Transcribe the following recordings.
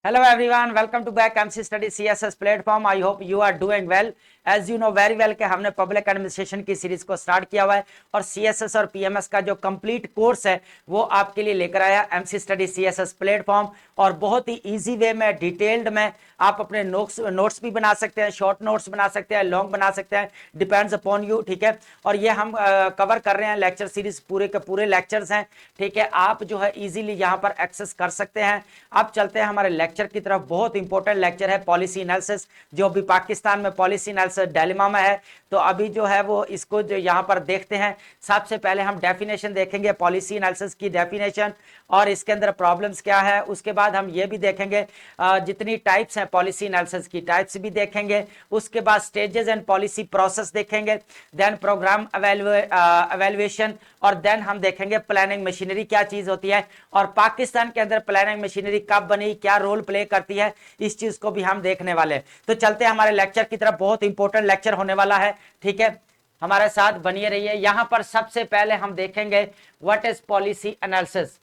Hello everyone, welcome to back MC Study CSS platform. I hope you are doing well. As you know very well कि हमने public administration की series को start किया हुआ है और CSS और PMS का जो कंप्लीट कोर्स है वो आपके लिए लेकर आया MC Study CSS प्लेटफॉर्म। और बहुत ही इजी वे में डिटेल्ड में आप अपने नोट्स भी बना सकते हैं, शॉर्ट नोट्स बना सकते हैं, लॉन्ग बना सकते हैं, डिपेंड्स अपॉन यू। ठीक है, और ये हम कवर कर रहे हैं लेक्चर सीरीज, पूरे के पूरे लेक्चर्स हैं। ठीक है, आप जो है इजीली यहाँ पर एक्सेस कर सकते हैं। अब चलते हैं हमारे लेक्चर की तरफ। बहुत इंपॉर्टेंट लेक्चर है पॉलिसी एनालिसिस, जो अभी पाकिस्तान में पॉलिसी एनालिसिस डायलेमा में है। तो अभी जो है वो इसको जो यहाँ पर देखते हैं। सबसे पहले हम डेफिनेशन देखेंगे, पॉलिसी एनालिसिस की डेफिनेशन और इसके अंदर प्रॉब्लम्स क्या है। उसके बाद हम ये भी देखेंगे जितनी टाइप्स हैं पॉलिसी एनालिसिस की, टाइप्स भी देखेंगे। उसके बाद स्टेजेस एंड पॉलिसी प्रोसेस देखेंगे, देन प्रोग्राम एवेल्युएशन, और देन हम देखेंगे प्लानिंग मशीनरी क्या चीज होती है और पाकिस्तान के अंदर प्लानिंग मशीनरी कब बनी, क्या रोल प्ले करती है, इस चीज को भी हम देखने वाले हैं। तो चलते हैं हमारे लेक्चर की तरफ, बहुत इंपॉर्टेंट लेक्चर होने वाला है। ठीक है, हमारे साथ बनिए रहिए। यहां पर सबसे पहले हम देखेंगे what is policy analysis.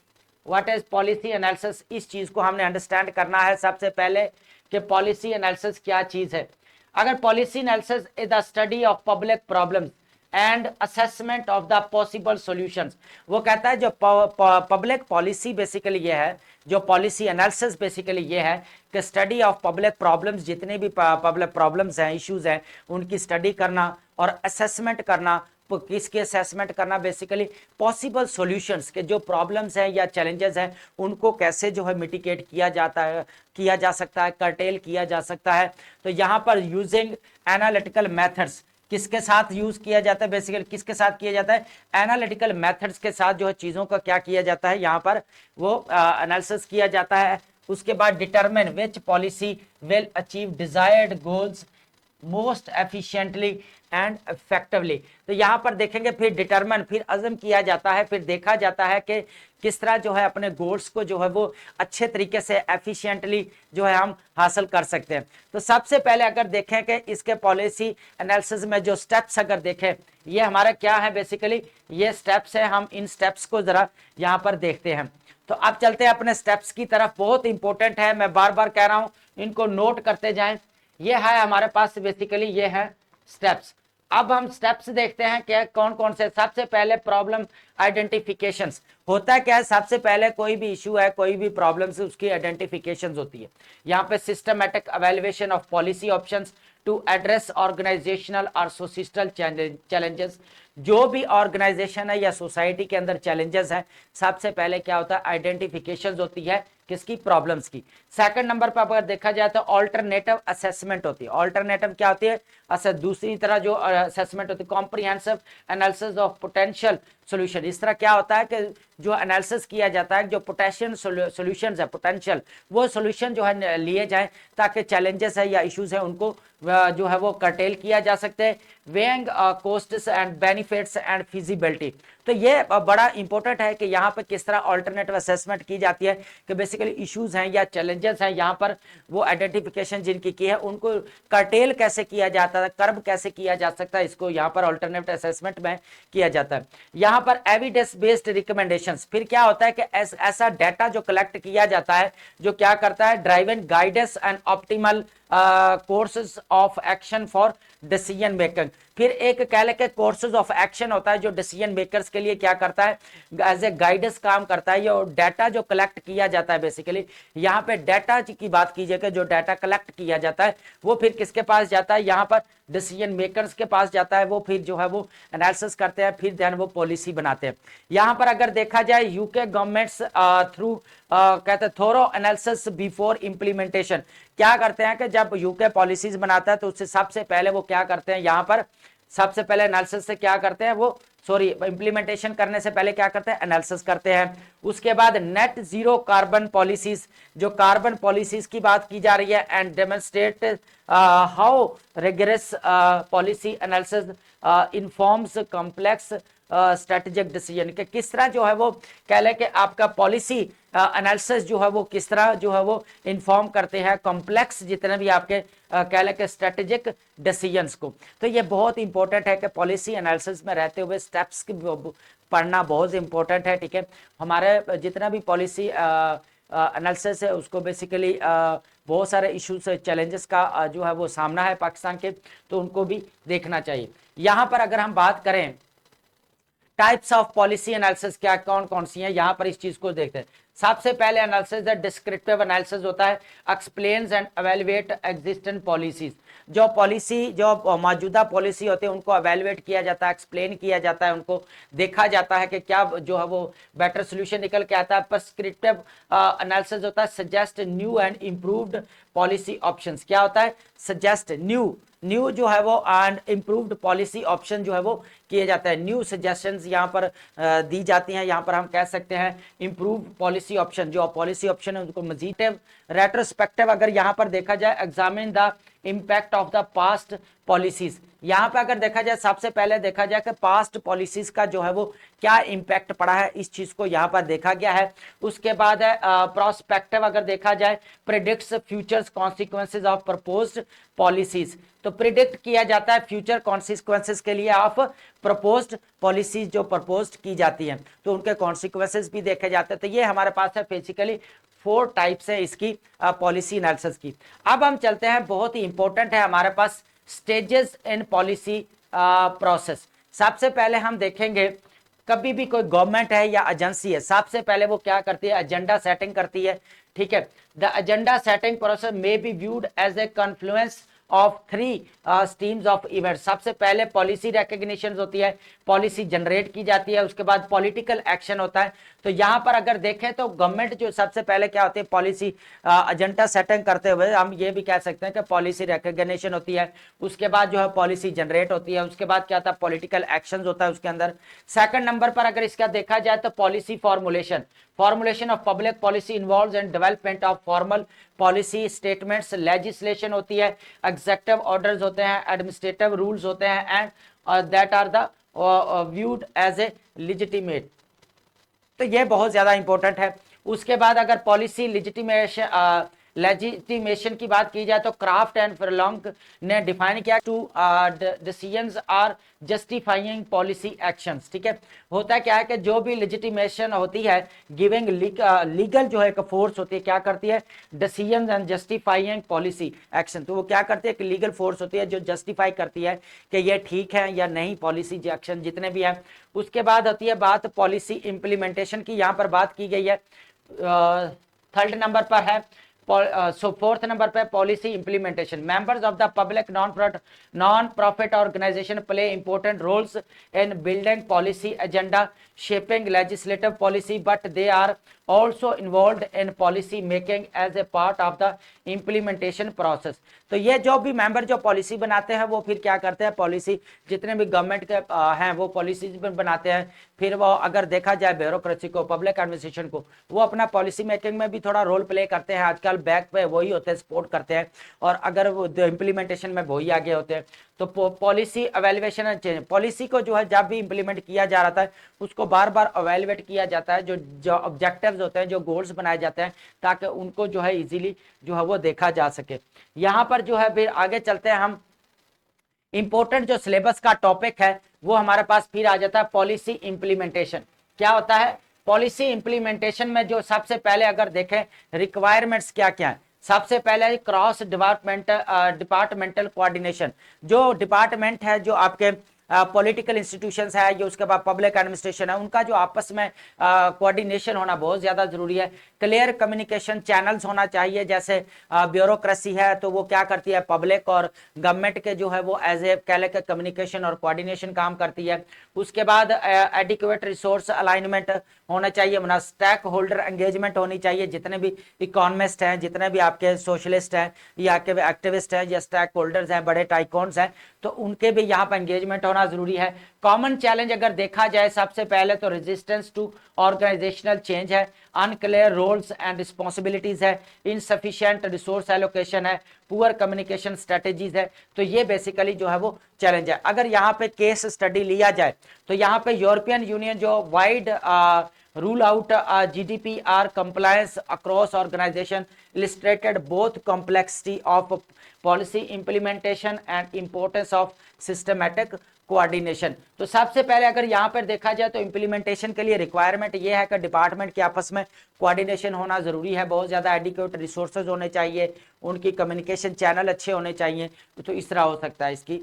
What is policy analysis, इस चीज को हमने अंडरस्टैंड करना है सबसे पहले कि पॉलिसी एनालिसिस क्या चीज है। अगर policy analysis is the study of public problems and assessment of the possible solutions, वो कहता है जो पब्लिक पॉलिसी बेसिकली ये है, जो पॉलिसी एनालिसिस बेसिकली ये है कि स्टडी ऑफ पब्लिक प्रॉब्लम्स, जितने भी पब्लिक प्रॉब्लम्स हैं, इश्यूज हैं, उनकी स्टडी करना और असेसमेंट करना। किसके असेसमेंट करना, बेसिकली पॉसिबल सॉल्यूशंस के जो प्रॉब्लम्स हैं या चैलेंजेस हैं उनको कैसे जो है मिटिगेट किया जाता है, किया जा सकता है, कर्टेल किया जा सकता है। तो यहाँ पर यूजिंग एनालिटिकल मेथड्स किसके साथ यूज किया जाता है, बेसिकली किसके साथ किया जाता है, एनालिटिकल मेथड्स के साथ जो है चीजों का क्या किया जाता है, यहाँ पर वो एनालिसिस किया जाता है। उसके बाद determine which policy will achieve desired goals most efficiently and effectively. तो यहाँ पर देखेंगे, फिर डिटरमिन, फिर अज़म किया जाता है, फिर देखा जाता है कि किस तरह जो है अपने गोल्स को जो है वो अच्छे तरीके से एफिशिएंटली जो है हम हासिल कर सकते हैं। तो सबसे पहले अगर देखें कि इसके पॉलिसी एनालिसिस में जो स्टेप्स अगर देखें, ये हमारा क्या है, बेसिकली ये स्टेप्स है। हम इन स्टेप्स को जरा यहाँ पर देखते हैं। तो अब चलते हैं अपने स्टेप्स की तरफ। बहुत इंपॉर्टेंट है, मैं बार बार कह रहा हूं, इनको नोट करते जाएं। ये है हमारे पास बेसिकली ये है स्टेप्स। अब हम स्टेप्स देखते हैं कि कौन कौन से। सबसे पहले प्रॉब्लम आइडेंटिफिकेशंस। होता क्या है, सबसे पहले कोई भी इशू है, कोई भी प्रॉब्लम से उसकी आइडेंटिफिकेशंस होती है। यहाँ पे systematic evaluation of policy options to address organisational और सोसाइटल चैलेंजेस। जो भी ऑर्गेनाइजेशन है या सोसाइटी के अंदर चैलेंजेस हैं, सबसे पहले क्या होता है, आइडेंटिफिकेशंस होती है किसकी, प्रॉब्लम्स की। सेकंड नंबर पर अगर देखा जाए तो ऑल्टरनेटिव असेसमेंट होती है। ऑल्टरनेटिव क्या होती है, दूसरी तरह जो असेसमेंट होती है, comprehensive analysis of potential solution. इस तरह क्या होता है कि जो एनालिसिस किया जाता है, जो पोटेंशियल सोल्यूशंस है, पोटेंशियल वो सोल्यूशन जो है लिए जाए ताकि चैलेंजेस है या इश्यूज है उनको जो है वो कर्टेल किया जा सकते हैं। Weighing costs and benefits and feasibility. तो ये बड़ा इंपॉर्टेंट है कि यहाँ पर किस तरह ऑल्टरनेटिव असेसमेंट की जाती है कि बेसिकली इश्यूज हैं या चैलेंजेस हैं, यहाँ पर वो आइडेंटिफिकेशन जिनकी की है उनको कर्टेल कैसे किया जाता है, कर्ब कैसे किया जा सकता है, इसको यहाँ पर ऑल्टरनेटिव असेसमेंट में किया जाता है। यहाँ पर एविडेंस बेस्ड रिकमेंडेशंस। फिर क्या होता है कि ऐसा डाटा जो कलेक्ट किया जाता है जो क्या करता है, driven guidance and optimal courses of action for decision making. फिर एक कह लेके कोर्सेज ऑफ एक्शन होता है जो डिसीजन मेकर्स के लिए क्या करता है, एज ए गाइडेंस काम करता है। ये डाटा जो कलेक्ट किया जाता है, बेसिकली यहाँ पे डाटा की बात कीजिएगा, जो डाटा कलेक्ट किया जाता है वो फिर किसके पास जाता है, यहाँ पर डिसीजन मेकर्स के पास जाता है। वो फिर जो है वो एनालिसिस करते हैं, फिर ध्यान वो पॉलिसी बनाते हैं। यहाँ पर अगर देखा जाए यूके गवर्नमेंट्स थ्रू कहते हैं थोरो एनालिसिस बिफोर इंप्लीमेंटेशन। क्या करते हैं कि जब यूके पॉलिसीज बनाता है तो उससे सबसे पहले वो क्या करते हैं, यहाँ पर सबसे पहले एनालिसिस से क्या करते हैं वो, सॉरी इंप्लीमेंटेशन करने से पहले क्या करते हैं, एनालिसिस करते हैं। उसके बाद नेट जीरो कार्बन पॉलिसीज, जो कार्बन पॉलिसीज की बात की जा रही है, and demonstrate how rigorous policy analysis informs complex strategic decision, के किस तरह जो है वो कह लें कि आपका पॉलिसी एनालिसिस जो है वो किस तरह जो है वो इन्फॉर्म करते हैं कॉम्प्लेक्स जितने भी आपके कह लें कि स्ट्रेटेजिक डिसीजंस को। तो ये बहुत इंपॉर्टेंट है कि पॉलिसी एनालिसिस में रहते हुए स्टेप्स की पढ़ना बहुत इंपॉर्टेंट है। ठीक है, हमारे जितना भी पॉलिसी एनालिसिस है उसको बेसिकली बहुत सारे इश्यूज चैलेंजेस का जो है वो सामना है पाकिस्तान के, तो उनको भी देखना चाहिए। यहाँ पर अगर हम बात करें टाइप्स ऑफ पॉलिसी एनालिसिस क्या कौन कौन सी हैं, यहाँ पर इस चीज को देखते हैं। सबसे पहले एनालिसिस है डिस्क्रिप्टिव एनालिसिस होता है, explains and evaluate existent policies. जो पॉलिसी जो मौजूदा पॉलिसी होती है उनको एवेलुएट किया जाता है, एक्सप्लेन किया जाता है, उनको देखा जाता है कि क्या जो है वो बेटर सोल्यूशन निकल के आता है। प्रिस्क्रिप्टिव एनालिसिस होता है suggest new and improved policy options. क्या होता है? सजेस्ट न्यू जो है वो एंड इम्प्रूव्ड पॉलिसी ऑप्शन जो है वो किए जाता है। न्यू सजेशंस यहाँ पर दी जाती हैं। यहाँ पर हम कह सकते हैं इम्प्रूव पॉलिसी ऑप्शन, जो पॉलिसी ऑप्शन है उनको मजीद रेट्रोस्पेक्टिव अगर यहाँ पर देखा जाए examine the impact of the past policies. यहाँ पे अगर देखा जाए सबसे पहले देखा जाए कि पास्ट पॉलिसीज का जो है वो क्या इम्पैक्ट पड़ा है, इस चीज को यहाँ पर देखा गया है। उसके बाद है प्रोस्पेक्टिव अगर देखा जाए predicts futures consequences of proposed policies. तो प्रिडिक्ट किया जाता है फ्यूचर कॉन्सिक्वेंसेज के लिए ऑफ प्रपोज्ड पॉलिसीज जो प्रपोज्ड की जाती हैं, तो उनके कॉन्सिक्वेंसेज भी देखे जाते हैं। तो ये हमारे पास है बेसिकली 4 टाइप्स है इसकी पॉलिसी एनालिसिस की। अब हम चलते हैं, बहुत ही इंपॉर्टेंट है हमारे पास स्टेजेस इन पॉलिसी प्रोसेस। सबसे पहले हम देखेंगे कभी भी कोई गवर्नमेंट है या एजेंसी है, सबसे पहले वो क्या करती है? एजेंडा सेटिंग करती है। ठीक है, the agenda setting process may be viewed as a confluence of 3 streams of event. सबसे पहले पॉलिसी रिकॉग्निशन होती है, पॉलिसी जनरेट की जाती है, उसके बाद पॉलिटिकल एक्शन होता है। तो यहाँ पर अगर देखें तो गवर्नमेंट जो सबसे पहले क्या होती है पॉलिसी एजेंडा सेटिंग करते हुए हम ये भी कह सकते हैं कि पॉलिसी रिकॉग्निशन होती है, उसके बाद जो है पॉलिसी जनरेट होती है, उसके बाद क्या होता है पॉलिटिकल एक्शन होता है उसके अंदर। सेकंड नंबर पर अगर इसका देखा जाए तो policy formulation of public policy involves and development of formal policy statements, legislation होती है, एग्जीक्यूटिव ऑर्डर्स होते हैं, एडमिनिस्ट्रेटिव रूल्स होते हैं and that are the viewed as a legitimate. तो ये बहुत ज्यादा इंपॉर्टेंट है। उसके बाद अगर पॉलिसी लेजिटिमेशन की बात की जाए तो क्राफ्ट एंड फर्लॉन्ग ने डिफाइन किया two decisions are justifying policy actions. ठीक है, होता है क्या है कि जो भी लेजिटिमेशन होती है गिविंग लीगल जो है एक फोर्स होती है, क्या करती है? Decisions and justifying policy action. तो वो क्या करती है? एक लीगल फोर्स होती है जो जस्टिफाई करती है कि ये ठीक है या नहीं, पॉलिसी एक्शन जितने भी है। उसके बाद होती है बात पॉलिसी इंप्लीमेंटेशन की, यहाँ पर बात की गई है। थर्ड नंबर पर है फोर्थ नंबर पे policy implementation. Members of the public non profit organization play important roles in building policy agenda, shaping legislative policy, but they are also involved in policy making as a part of the implementation process। तो ये जो भी member जो policy बनाते हैं वो फिर क्या करते हैं? पॉलिसी जितने भी गवर्नमेंट के हैं वो पॉलिसीज बनाते हैं। फिर वो अगर देखा जाए ब्यूरोक्रेसी को, पब्लिक एडमिनिस्ट्रेशन को, वो अपना पॉलिसी मेकिंग में भी थोड़ा रोल प्ले करते हैं। आजकल बैक पे वही होते हैं, सपोर्ट करते हैं, और अगर वो इम्प्लीमेंटेशन में वही आगे होते हैं। तो policy evaluation and change, policy को जो है जब भी इंप्लीमेंट किया जा रहा था उसको बार बार एवेल्युएट किया जाता है, जो ऑब्जेक्टिव्स होते हैं, जो गोल्स बनाए जाते हैं, ताकि उनको जो है इजीली जो है वो देखा जा सके। यहाँ पर जो है फिर आगे चलते हैं हम, इंपॉर्टेंट जो सिलेबस का टॉपिक है वो हमारे पास फिर आ जाता है पॉलिसी इंप्लीमेंटेशन। क्या होता है पॉलिसी इंप्लीमेंटेशन में? जो सबसे पहले अगर देखें रिक्वायरमेंट्स क्या क्या है, सबसे पहले क्रॉस डिपार्टमेंटल कोऑर्डिनेशन। जो डिपार्टमेंट है, जो आपके पॉलिटिकल इंस्टीट्यूशंस है, ये उसके बाद पब्लिक एडमिनिस्ट्रेशन है, उनका जो आपस में कोऑर्डिनेशन होना बहुत ज्यादा जरूरी है। क्लियर कम्युनिकेशन चैनल्स होना चाहिए, जैसे ब्यूरोक्रेसी है तो वो क्या करती है पब्लिक और गवर्नमेंट के जो है वो एज ए कह लेकर कम्युनिकेशन और कोऑर्डिनेशन काम करती है। उसके बाद एडिक्वेट रिसोर्स अलाइनमेंट होना चाहिए, मतलब स्टेक होल्डर एंगेजमेंट होनी चाहिए। जितने भी इकोनॉमिस्ट हैं, जितने भी आपके सोशलिस्ट हैं या आपके एक्टिविस्ट हैं या स्टेक होल्डर्स हैं, बड़े टाइकॉन्स हैं, तो उनके भी यहाँ पर एंगेजमेंट होना जरूरी है। कॉमन चैलेंज अगर देखा जाए सबसे पहले तो रेजिस्टेंस टू ऑर्गेनाइजेशनल चेंज है, अनक्लियर रोल्स एंड रिस्पॉन्सिबिलिटीज है, इनसफिशिएंट रिसोर्स एलोकेशन है, पुअर कम्युनिकेशन स्ट्रेटेजीज है। तो ये बेसिकली जो है वो चैलेंज है। अगर यहाँ पे केस स्टडी लिया जाए तो यहाँ पे यूरोपियन यूनियन जो wide rule out GDPR compliance across organization illustrated both complexity of policy implementation and importance of systematic coordination. तो सबसे पहले अगर यहाँ पर देखा जाए तो इम्प्लीमेंटेशन के लिए रिक्वायरमेंट ये है कि डिपार्टमेंट के आपस में कोऑर्डिनेशन होना जरूरी है, बहुत ज़्यादा एडिक्वेट रिसोर्सेज होने चाहिए, उनकी कम्युनिकेशन चैनल अच्छे होने चाहिए। तो इस तरह हो सकता है, इसकी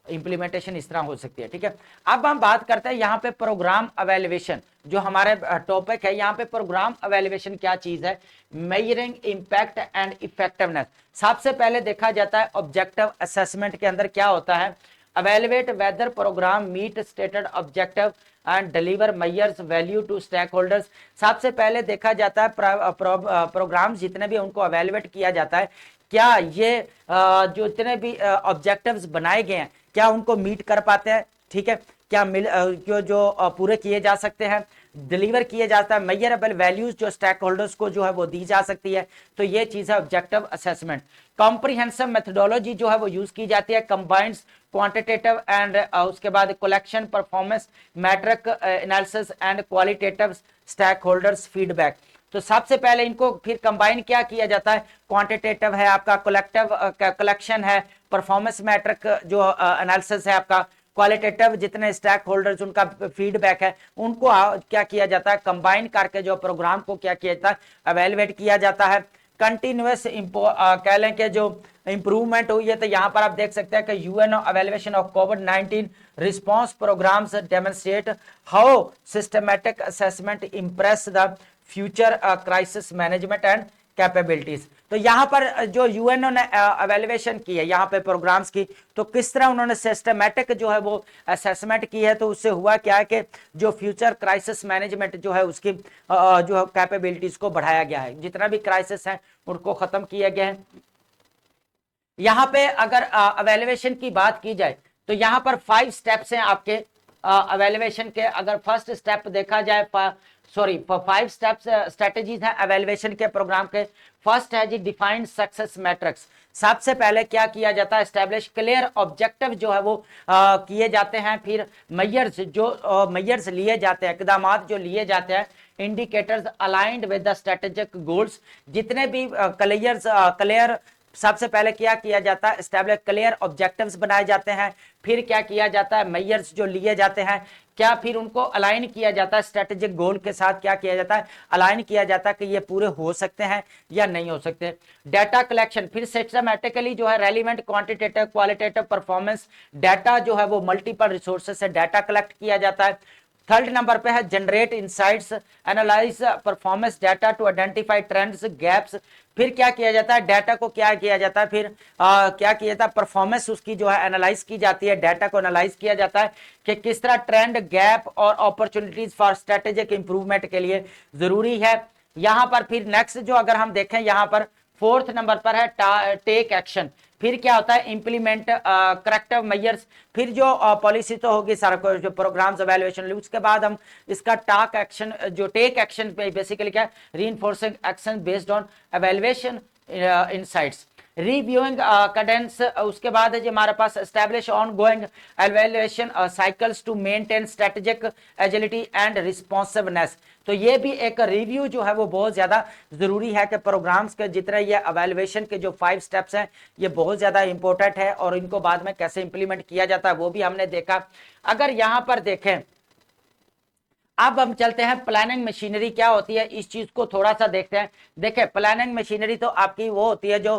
इंप्लीमेंटेशन इस तरह हो सकती है, ठीक है। अब हम बात करते हैं यहाँ पे प्रोग्राम अवेल्युएशन, जो हमारे टॉपिक है। यहाँ पे प्रोग्राम अवेल्युएशन क्या चीज है? Measuring impact and effectiveness. सबसे पहले देखा जाता है ऑब्जेक्टिव असेसमेंट के अंदर क्या होता है, evaluate whether program meet stated objective and deliver measures value to stakeholders। सबसे पहले देखा जाता है प्रोग्राम जितने भी उनको evaluate किया जाता है, क्या ये जो इतने भी ऑब्जेक्टिव्स बनाए गए हैं क्या उनको मीट कर पाते हैं, ठीक है, क्या जो पूरे किए जा सकते हैं, डिलीवर किए जाता है, मेजरेबल वैल्यूज जो स्टेक होल्डर्स को जो है वो दी जा सकती है। तो ये चीज है ऑब्जेक्टिव असेसमेंट। कॉम्प्रिहेंसिव मेथोडोलॉजी जो है वो यूज की जाती है, कंबाइंड्स क्वांटिटेटिव एंड उसके बाद collection performance metric analysis and qualitative stakeholders feedback. तो सबसे पहले इनको फिर कंबाइन क्या किया जाता है, क्वांटिटेटिव है आपका, कलेक्शन है, परफॉर्मेंस मैट्रिक जो एनालिसिस है आपका, क्वालिटेटिव जितने स्टैक होल्डर्स उनका फीडबैक है उनको क्या किया जाता है, कंबाइन करके जो प्रोग्राम को क्या किया जाता है, एवेलुएट किया जाता है। कंटिन्यूअस कह लें कि जो इंप्रूवमेंट हुई है, तो यहाँ पर आप देख सकते हैं कि यूएनओ एवेल्युएशन ऑफ कोविड-19 response programs demonstrate how systematic assessment impress the future crisis management and capabilities. तो यहाँ पर जो यूएनओ ने एवेल्युएशन की है यहाँ पे प्रोग्राम्स की, तो किस तरह उन्होंने सिस्टमैटिक जो है वो असेसमेंट की है, तो उससे हुआ क्या है कि जो फ्यूचर क्राइसिस मैनेजमेंट जो है उसकी जो कैपेबिलिटीज को बढ़ाया गया है, जितना भी क्राइसिस है उनको खत्म किया गया है। यहाँ पे अगर एवेल्युएशन की बात की जाए तो यहाँ पर 5 स्टेप्स हैं आपके एवेल्युएशन के। अगर फर्स्ट स्टेप देखा जाए, 5 स्टेप्स स्ट्रेटेजीज हैं एवेल्युएशन के प्रोग्राम के। फर्स्ट है जी डिफाइंड सक्सेस मैट्रिक्स। सबसे पहले क्या किया जाता है, एस्टेब्लिश क्लियर ऑब्जेक्टिव जो है वो किए जाते हैं। फिर मेजर्स जो मेजर्स लिए जाते हैं, इकदाम जो लिए जाते हैं, indicators aligned with the strategic goals. जितने भी क्लियर सबसे पहले क्या किया जाता है, एस्टैब्लिश क्लियर ऑब्जेक्टिव्स बनाए जाते हैं। फिर क्या किया जाता है, मेजर्स जो लिए जाते हैं क्या फिर उनको अलाइन किया जाता है स्ट्रेटेजिक गोल के साथ, क्या किया जाता है, अलाइन किया जाता है कि ये पूरे हो सकते हैं या नहीं हो सकते। डाटा कलेक्शन, फिर सिस्टमैटिकली जो है relevant quantitative qualitative performance data जो है वो मल्टीपल रिसोर्सेज से डाटा कलेक्ट किया जाता है। थर्ड नंबर पे है generate insights, analyze performance data to identify trends gaps. फिर क्या किया जाता है, डाटा को क्या किया जाता है, फिर क्या किया जाता है, परफॉर्मेंस उसकी जो है एनालाइज की जाती है, डाटा को एनालाइज किया जाता है कि किस तरह ट्रेंड गैप और अपॉर्चुनिटीज फॉर स्ट्रेटेजिक इंप्रूवमेंट के लिए जरूरी है। यहां पर फिर नेक्स्ट जो अगर हम देखें यहाँ पर 4th नंबर पर है टेक एक्शन। फिर क्या होता है, इंप्लीमेंट करेक्टिव मेजर्स। फिर जो पॉलिसी तो होगी सारा जो प्रोग्राम्स एवेल्युएशन, उसके बाद हम इसका टाक एक्शन जो टेक एक्शन पे बेसिकली क्या है, reinforcing action based on evaluation insights. Reviewing cadence, उसके बाद है जी हमारे पास establish ongoing evaluation cycles to maintain strategic agility and responsiveness. तो ये भी एक रिव्यू जो है वो बहुत ज्यादा जरूरी है कि प्रोग्राम्स के जितने ये एवेल्युएशन के जो 5 स्टेप्स हैं ये बहुत ज्यादा इंपॉर्टेंट है, और इनको बाद में कैसे इंप्लीमेंट किया जाता है वो भी हमने देखा। अगर यहां पर देखें, अब हम चलते हैं प्लानिंग मशीनरी क्या होती है, इस चीज को थोड़ा सा देखते हैं। देखिए प्लानिंग मशीनरी तो आपकी वो होती है जो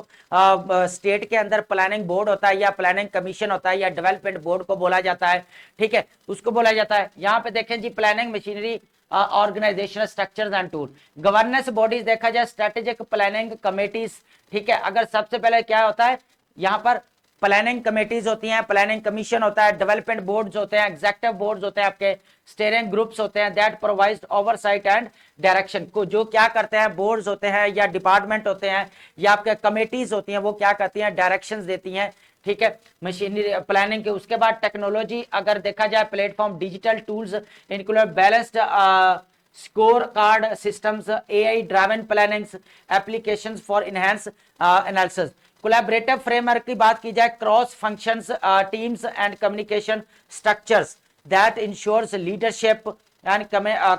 स्टेट के अंदर प्लानिंग बोर्ड होता है या प्लानिंग कमीशन होता है या डेवलपमेंट बोर्ड को बोला जाता है, ठीक है, उसको बोला जाता है। यहाँ पे देखें जी planning machinery organisational structures and tool. Governance bodies देखा जाए, स्ट्रेटेजिक प्लानिंग कमेटीज, ठीक है। अगर सबसे पहले क्या होता है, यहाँ पर प्लानिंग कमेटीज होती हैं, प्लानिंग कमीशन होता है, डेवलपमेंट बोर्ड्स होते हैं, एग्जीक्यूटिव बोर्ड्स होते हैं, आपके स्टीयरिंग ग्रुप्स होते हैं, that provides oversight and direction. को जो क्या करते हैं, बोर्ड्स होते हैं या डिपार्टमेंट होते हैं या आपके कमेटीज होती हैं, वो क्या करती हैं, डायरेक्शंस देती हैं, ठीक है, मशीनरी प्लानिंग के। उसके बाद टेक्नोलॉजी अगर देखा जाए, platform digital tools include balanced score card systems, AI driven plannings applications for enhance analysis. Collaborative framework की बात की जाए, cross functions teams and communication structures that ensures leadership and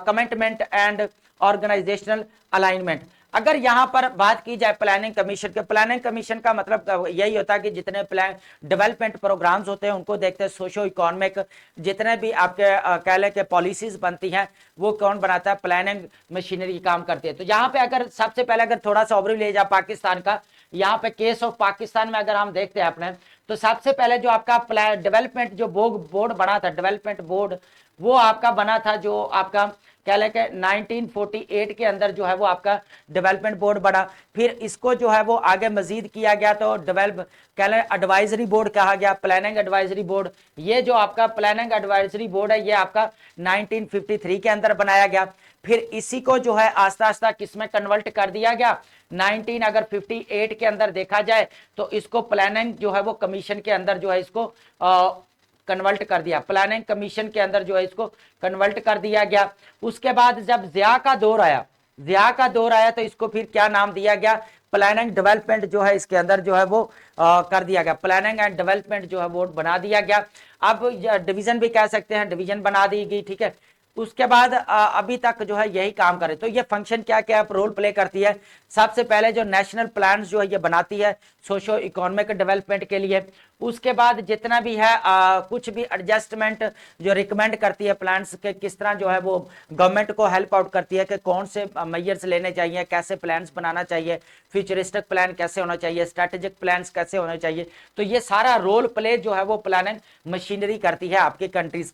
commitment and organizational alignment. अगर यहाँ पर बात की जाए प्लानिंग कमीशन के, प्लानिंग कमीशन का मतलब यही होता है कि जितने प्लान डेवलपमेंट प्रोग्राम्स होते हैं उनको देखते हैं, सोशो इकोनॉमिक जितने भी आपके कह लें कि पॉलिसीज बनती हैं वो कौन बनाता है, प्लानिंग मशीनरी काम करती है। तो यहाँ पे अगर सबसे पहले अगर थोड़ा सा ओवरव्यू ले जाए पाकिस्तान का, यहाँ पे केस ऑफ पाकिस्तान में अगर हम देखते हैं अपने, तो सबसे पहले जो आपका डेवलपमेंट जो बोर्ड बना था, डेवलपमेंट बोर्ड, वो आपका बना था जो आपका कह लें कि 1948 के अंदर जो है वो आपका डेवलपमेंट बोर्ड बना। फिर इसको जो है वो आगे मजीद किया गया तो डेवलप कह लें एडवाइजरी बोर्ड कहा गया, प्लानिंग एडवाइजरी बोर्ड। ये जो आपका प्लानिंग एडवाइजरी बोर्ड है ये आपका 1953 के अंदर बनाया गया। फिर इसी को जो है आस्ता आस्ता किसमें कन्वर्ट कर दिया गया, 1958 के अंदर देखा जाए तो इसको प्लानिंग जो है वो कमीशन के अंदर जो है इसको कन्वर्ट कर दिया, प्लानिंग कमीशन के अंदर जो है इसको कन्वर्ट कर दिया गया। उसके बाद जब ज़िया का दौर आया, ज़िया का दौर आया तो इसको फिर क्या नाम दिया गया, प्लानिंग डेवलपमेंट जो है इसके अंदर जो है वो कर दिया गया, प्लानिंग एंड डेवलपमेंट जो है वो बना दिया गया। अब डिवीजन भी कह सकते हैं, डिवीजन बना दी गई, ठीक है। उसके बाद अभी तक जो है यही काम करे। तो ये फंक्शन क्या क्या रोल प्ले करती है, सबसे पहले जो नेशनल प्लान जो है ये बनाती है सोशो इकोनॉमिक डेवलपमेंट के लिए। उसके बाद जितना भी है कुछ भी एडजस्टमेंट जो रिकमेंड करती है प्लान्स के, किस तरह जो है वो गवर्नमेंट को हेल्प आउट करती है कि कौन से मेजर्स लेने चाहिए, कैसे प्लान्स बनाना चाहिए, फ्यूचरिस्टिक प्लान कैसे होना चाहिए, स्ट्रेटेजिक प्लान्स कैसे होने चाहिए। तो ये सारा रोल प्ले जो है वो प्लानिंग मशीनरी करती है आपकी कंट्रीज